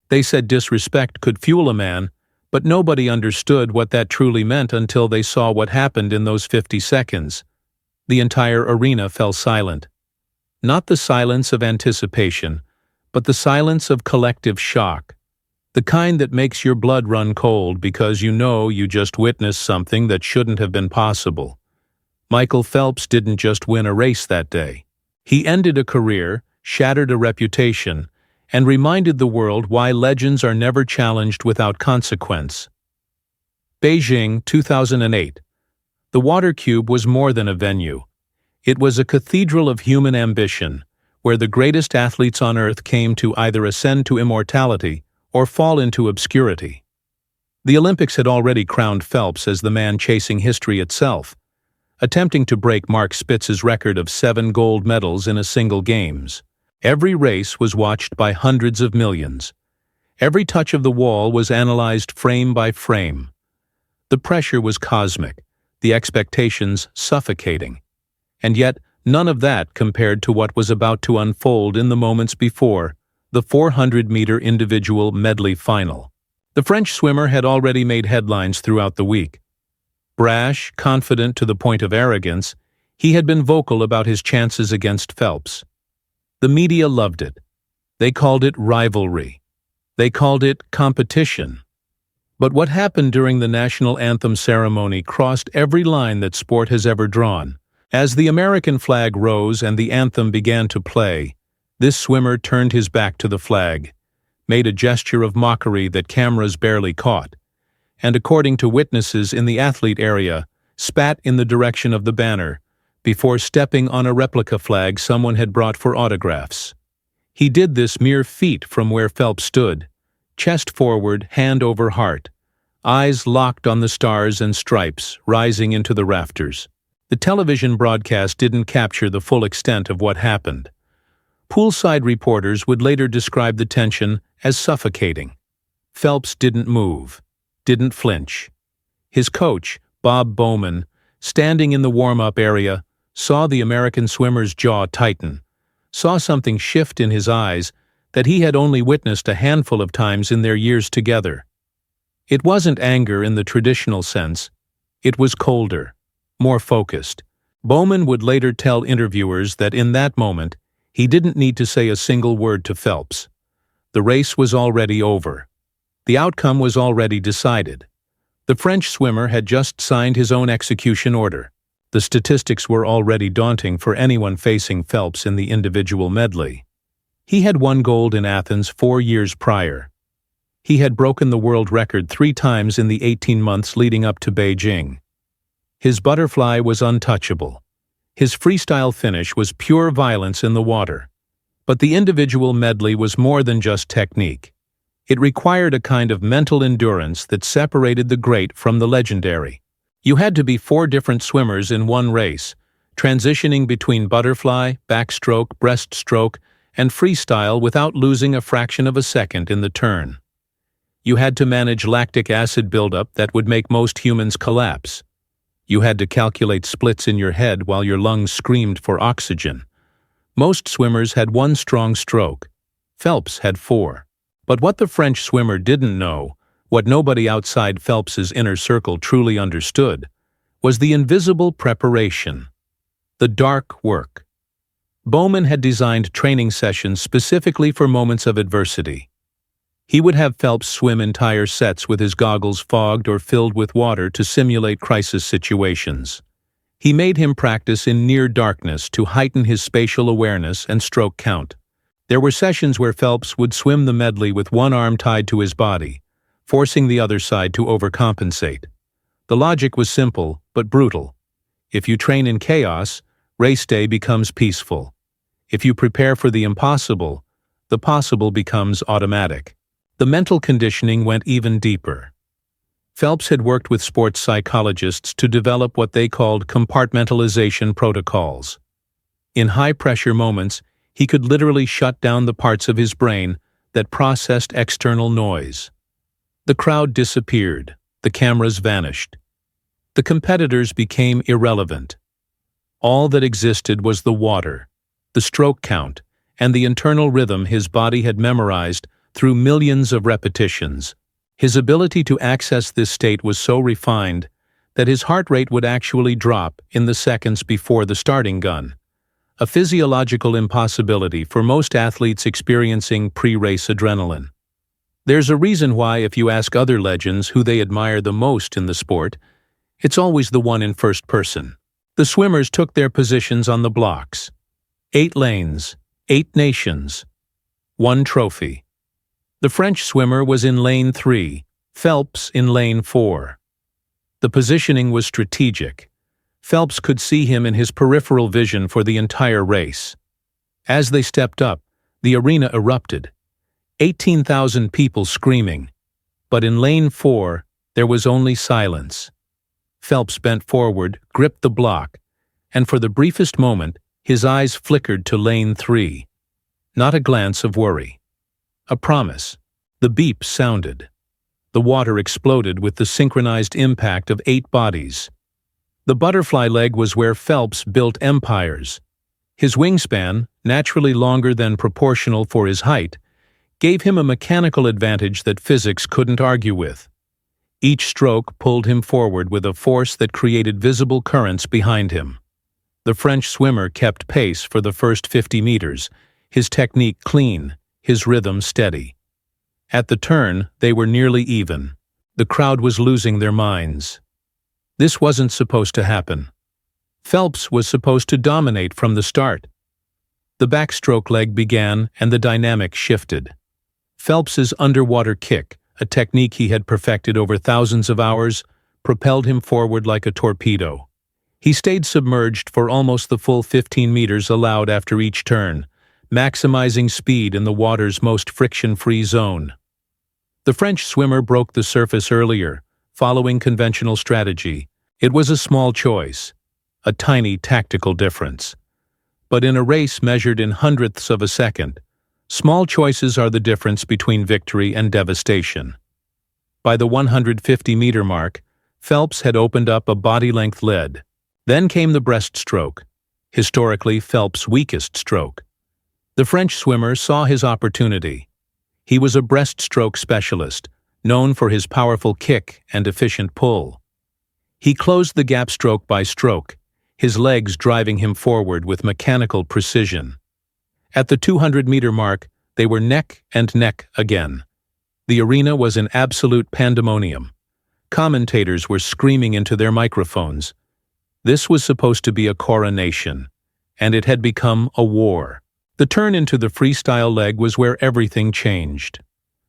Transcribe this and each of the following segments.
They said disrespect could fuel a man, but nobody understood what that truly meant until they saw what happened in those 50 seconds. The entire arena fell silent. Not the silence of anticipation, but the silence of collective shock. The kind that makes your blood run cold because you know you just witnessed something that shouldn't have been possible. Michael Phelps didn't just win a race that day. He ended a career, shattered a reputation, and reminded the world why legends are never challenged without consequence. Beijing, 2008. The water cube was more than a venue. It was a cathedral of human ambition, where the greatest athletes on earth came to either ascend to immortality or fall into obscurity. The Olympics had already crowned Phelps as the man chasing history itself, attempting to break Mark Spitz's record of 7 gold medals in a single Games. Every race was watched by hundreds of millions. Every touch of the wall was analyzed frame by frame. The pressure was cosmic, the expectations suffocating. And yet, none of that compared to what was about to unfold in the moments before, the 400-meter individual medley final. The French swimmer had already made headlines throughout the week. Brash, confident to the point of arrogance, he had been vocal about his chances against Phelps. The media loved it. They called it rivalry. They called it competition. But what happened during the national anthem ceremony crossed every line that sport has ever drawn. As the American flag rose and the anthem began to play, this swimmer turned his back to the flag, made a gesture of mockery that cameras barely caught, and according to witnesses in the athlete area, spat in the direction of the banner, before stepping on a replica flag someone had brought for autographs. He did this mere feet from where Phelps stood, chest forward, hand over heart, eyes locked on the stars and stripes rising into the rafters. The television broadcast didn't capture the full extent of what happened. Poolside reporters would later describe the tension as suffocating. Phelps didn't move, didn't flinch. His coach, Bob Bowman, standing in the warm-up area, saw the American swimmer's jaw tighten, saw something shift in his eyes that he had only witnessed a handful of times in their years together. It wasn't anger in the traditional sense. It was colder, more focused. Bowman would later tell interviewers that in that moment, he didn't need to say a single word to Phelps. The race was already over. The outcome was already decided. The French swimmer had just signed his own execution order. The statistics were already daunting for anyone facing Phelps in the individual medley. He had won gold in Athens 4 years prior. He had broken the world record 3 times in the 18 months leading up to Beijing. His butterfly was untouchable. His freestyle finish was pure violence in the water. But the individual medley was more than just technique. It required a kind of mental endurance that separated the great from the legendary. You had to be 4 different swimmers in one race, transitioning between butterfly, backstroke, breaststroke, and freestyle without losing a fraction of a second in the turn. You had to manage lactic acid buildup that would make most humans collapse. You had to calculate splits in your head while your lungs screamed for oxygen. Most swimmers had 1 strong stroke. Phelps had 4. But what the French swimmer didn't know, what nobody outside Phelps's inner circle truly understood, was the invisible preparation, the dark work. Bowman had designed training sessions specifically for moments of adversity. He would have Phelps swim entire sets with his goggles fogged or filled with water to simulate crisis situations. He made him practice in near darkness to heighten his spatial awareness and stroke count. There were sessions where Phelps would swim the medley with one arm tied to his body, forcing the other side to overcompensate. The logic was simple, but brutal. If you train in chaos, race day becomes peaceful. If you prepare for the impossible, the possible becomes automatic. The mental conditioning went even deeper. Phelps had worked with sports psychologists to develop what they called compartmentalization protocols. In high-pressure moments, he could literally shut down the parts of his brain that processed external noise. The crowd disappeared, the cameras vanished. The competitors became irrelevant. All that existed was the water, the stroke count, and the internal rhythm his body had memorized through millions of repetitions. His ability to access this state was so refined that his heart rate would actually drop in the seconds before the starting gun, a physiological impossibility for most athletes experiencing pre-race adrenaline. There's a reason why, if you ask other legends who they admire the most in the sport, it's always the one in first person. The swimmers took their positions on the blocks. 8 lanes, 8 nations, 1 trophy. The French swimmer was in lane 3, Phelps in lane 4. The positioning was strategic. Phelps could see him in his peripheral vision for the entire race. As they stepped up, the arena erupted. 18,000 people screaming. But in lane 4, there was only silence. Phelps bent forward, gripped the block, and for the briefest moment, his eyes flickered to lane 3. Not a glance of worry. A promise. The beep sounded. The water exploded with the synchronized impact of 8 bodies. The butterfly leg was where Phelps built empires. His wingspan, naturally longer than proportional for his height, gave him a mechanical advantage that physics couldn't argue with. Each stroke pulled him forward with a force that created visible currents behind him. The French swimmer kept pace for the first 50 meters, his technique clean, his rhythm steady. At the turn, they were nearly even. The crowd was losing their minds. This wasn't supposed to happen. Phelps was supposed to dominate from the start. The backstroke leg began and the dynamic shifted. Phelps's underwater kick, a technique he had perfected over thousands of hours, propelled him forward like a torpedo. He stayed submerged for almost the full 15 meters allowed after each turn, maximizing speed in the water's most friction-free zone. The French swimmer broke the surface earlier, following conventional strategy. It was a small choice, a tiny tactical difference. But in a race measured in hundredths of a second, small choices are the difference between victory and devastation. By the 150-meter mark, Phelps had opened up a body-length lead. Then came the breaststroke, historically Phelps' weakest stroke. The French swimmer saw his opportunity. He was a breaststroke specialist, known for his powerful kick and efficient pull. He closed the gap stroke by stroke, his legs driving him forward with mechanical precision. At the 200-meter mark, they were neck and neck again. The arena was in absolute pandemonium. Commentators were screaming into their microphones. This was supposed to be a coronation, and it had become a war. The turn into the freestyle leg was where everything changed.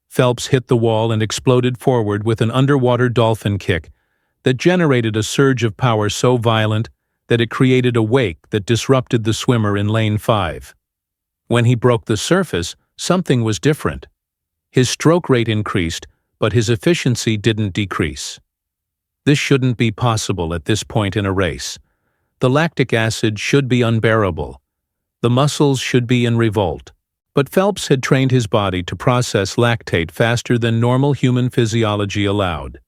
Phelps hit the wall and exploded forward with an underwater dolphin kick that generated a surge of power so violent that it created a wake that disrupted the swimmer in lane 5. When he broke the surface, something was different. His stroke rate increased, but his efficiency didn't decrease. This shouldn't be possible at this point in a race. The lactic acid should be unbearable. The muscles should be in revolt. But Phelps had trained his body to process lactate faster than normal human physiology allowed.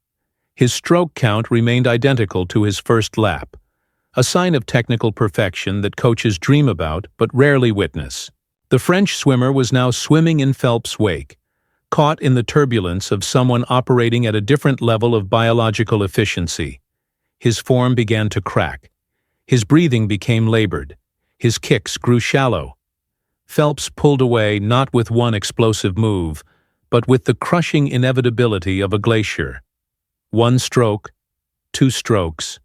His stroke count remained identical to his first lap, a sign of technical perfection that coaches dream about but rarely witness. The French swimmer was now swimming in Phelps' wake, caught in the turbulence of someone operating at a different level of biological efficiency. His form began to crack. His breathing became labored. His kicks grew shallow. Phelps pulled away not with one explosive move, but with the crushing inevitability of a glacier. 1 stroke, 2 strokes,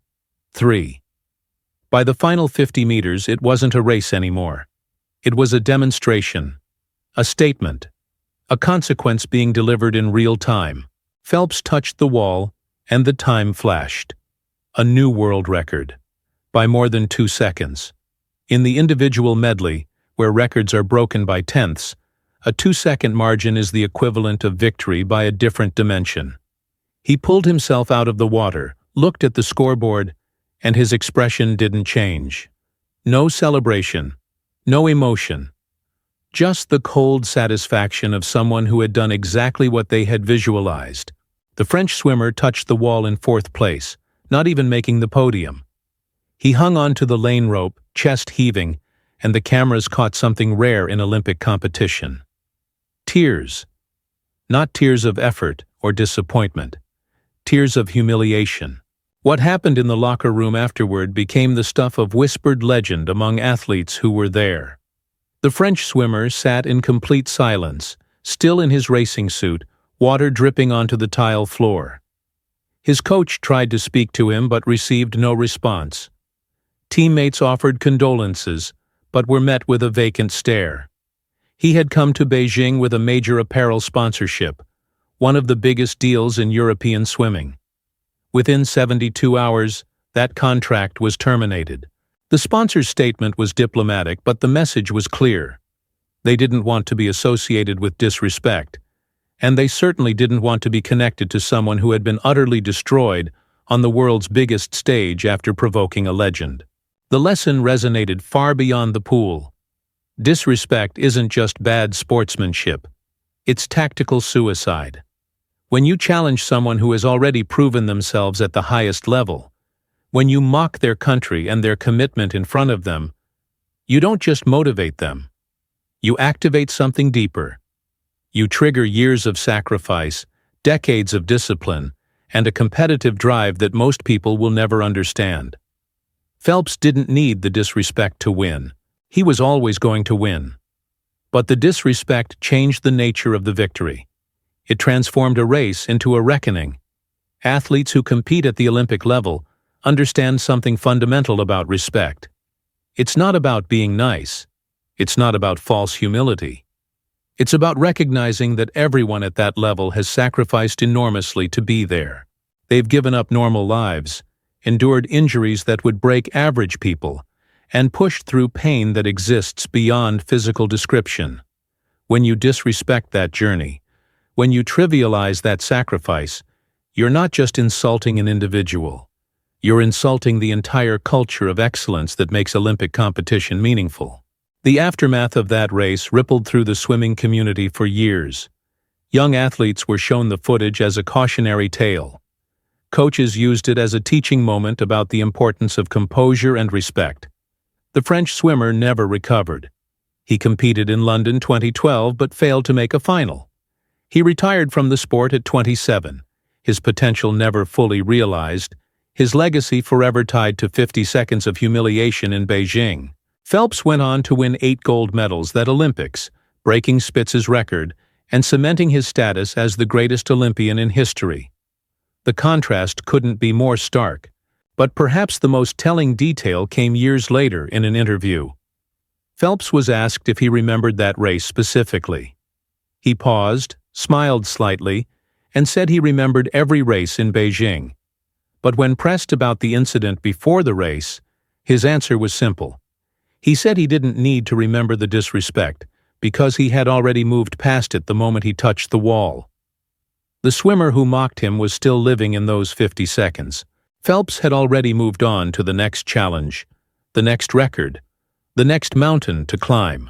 3. By the final 50 meters, it wasn't a race anymore. It was a demonstration, a statement, a consequence being delivered in real time. Phelps touched the wall, and the time flashed. A new world record. By more than 2 seconds. In the individual medley, where records are broken by tenths, a 2-second margin is the equivalent of victory by a different dimension. He pulled himself out of the water, looked at the scoreboard, and his expression didn't change. No celebration. No emotion. Just the cold satisfaction of someone who had done exactly what they had visualized. The French swimmer touched the wall in 4th place, not even making the podium. He hung on to the lane rope, chest heaving, and the cameras caught something rare in Olympic competition. Tears. Not tears of effort or disappointment. Tears of humiliation. What happened in the locker room afterward became the stuff of whispered legend among athletes who were there. The French swimmer sat in complete silence, still in his racing suit, water dripping onto the tile floor. His coach tried to speak to him but received no response. Teammates offered condolences, but were met with a vacant stare. He had come to Beijing with a major apparel sponsorship, one of the biggest deals in European swimming. Within 72 hours, that contract was terminated. The sponsor's statement was diplomatic, but the message was clear. They didn't want to be associated with disrespect, and they certainly didn't want to be connected to someone who had been utterly destroyed on the world's biggest stage after provoking a legend. The lesson resonated far beyond the pool. Disrespect isn't just bad sportsmanship. It's tactical suicide. When you challenge someone who has already proven themselves at the highest level, when you mock their country and their commitment in front of them, you don't just motivate them. You activate something deeper. You trigger years of sacrifice, decades of discipline, and a competitive drive that most people will never understand. Phelps didn't need the disrespect to win. He was always going to win. But the disrespect changed the nature of the victory. It transformed a race into a reckoning. Athletes who compete at the Olympic level understand something fundamental about respect. It's not about being nice. It's not about false humility. It's about recognizing that everyone at that level has sacrificed enormously to be there. They've given up normal lives, endured injuries that would break average people, and pushed through pain that exists beyond physical description. When you disrespect that journey, when you trivialize that sacrifice, you're not just insulting an individual. You're insulting the entire culture of excellence that makes Olympic competition meaningful. The aftermath of that race rippled through the swimming community for years. Young athletes were shown the footage as a cautionary tale. Coaches used it as a teaching moment about the importance of composure and respect. The French swimmer never recovered. He competed in London 2012 but failed to make a final. He retired from the sport at 27, his potential never fully realized, his legacy forever tied to 50 seconds of humiliation in Beijing. Phelps went on to win 8 gold medals that Olympics, breaking Spitz's record and cementing his status as the greatest Olympian in history. The contrast couldn't be more stark, but perhaps the most telling detail came years later in an interview. Phelps was asked if he remembered that race specifically. He paused, smiled slightly, and said he remembered every race in Beijing. But when pressed about the incident before the race, his answer was simple. He said he didn't need to remember the disrespect because he had already moved past it the moment he touched the wall. The swimmer who mocked him was still living in those 50 seconds. Phelps had already moved on to the next challenge, the next record, the next mountain to climb.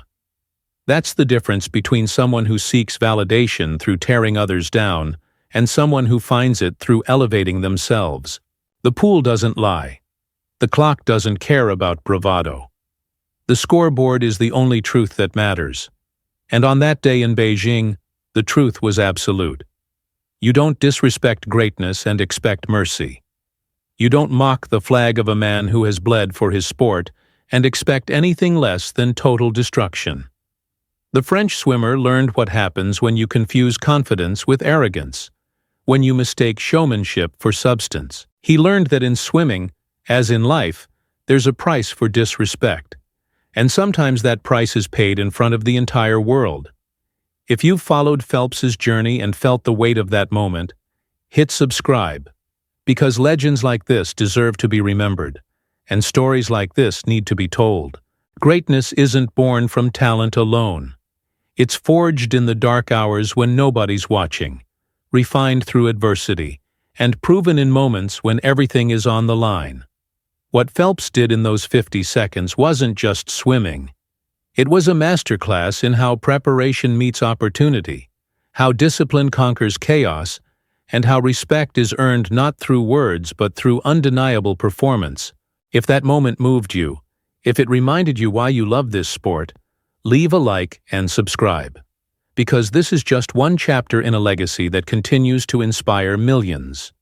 That's the difference between someone who seeks validation through tearing others down and someone who finds it through elevating themselves. The pool doesn't lie. The clock doesn't care about bravado. The scoreboard is the only truth that matters. And on that day in Beijing, the truth was absolute. You don't disrespect greatness and expect mercy. You don't mock the flag of a man who has bled for his sport and expect anything less than total destruction. The French swimmer learned what happens when you confuse confidence with arrogance, when you mistake showmanship for substance. He learned that in swimming, as in life, there's a price for disrespect, and sometimes that price is paid in front of the entire world. If you've followed Phelps's journey and felt the weight of that moment, hit subscribe, because legends like this deserve to be remembered, and stories like this need to be told. Greatness isn't born from talent alone. It's forged in the dark hours when nobody's watching, refined through adversity, and proven in moments when everything is on the line. What Phelps did in those 50 seconds wasn't just swimming. It was a masterclass in how preparation meets opportunity, how discipline conquers chaos, and how respect is earned not through words but through undeniable performance. If that moment moved you, if it reminded you why you love this sport, leave a like and subscribe. because this is just one chapter in a legacy that continues to inspire millions.